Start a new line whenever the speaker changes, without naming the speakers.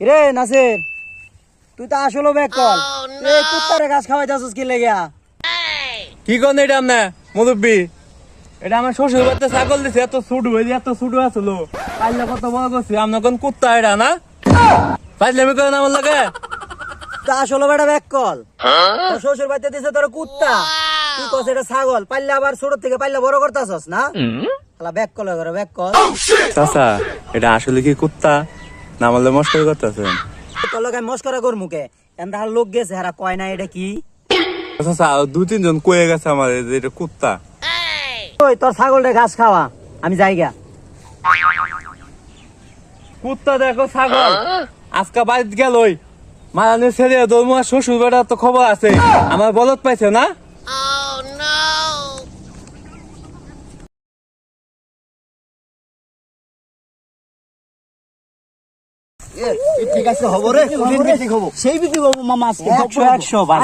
রে নাসির, তুই তো আসলে ব্যাক কল। এই কুত্তারে ঘাস খাওয়াইতাছিস কি লেগা?
কি কোন এটা আমনে মুরব্বি? এটা আমার শ্বশুর বাড়িতে ছাগল দিছে, এত ছোট হয়ে এত ছোট আসলো। পাইলে কত বড় করছি, আপনার কোন কুত্তা এটা না? পাইলে আমি কেন আমার লাগে?
তুই আসলে বেটা ব্যাক কল। তোর শ্বশুর বাড়িতে দিছে তোর কুত্তা, তুই কস এটা ছাগল। পাইলে আবার ছোট থেকে পাইলে বড় করতাছস না? শালা ব্যাক কল করে ব্যাক কল।
চাচা, এটা আসলে কি কুত্তা না আমাদের মস্করা করতেছেন?
তোর লোক আমি মস্করা কর মুখে এমন লোক গেছে হারা কয় না এটা কি?
চাচা, দু তিনজন কয়ে গেছে আমার যে এটা কুত্তা।
ওই তোর ছাগলটা ঘাস খাওয়া, আমি যাইগা।
কুত্তা দেখো ছাগল আজকা বাড়িতে গেল ওই মারানি ছেড়ে দৌমা শ্বশুর বেড়া তো খবর আছে, আমার বলত পাইছে না?
ঠিক আছে, হবো রে, সেই বিক্রি হবো মামা আজকে 100 ভাই।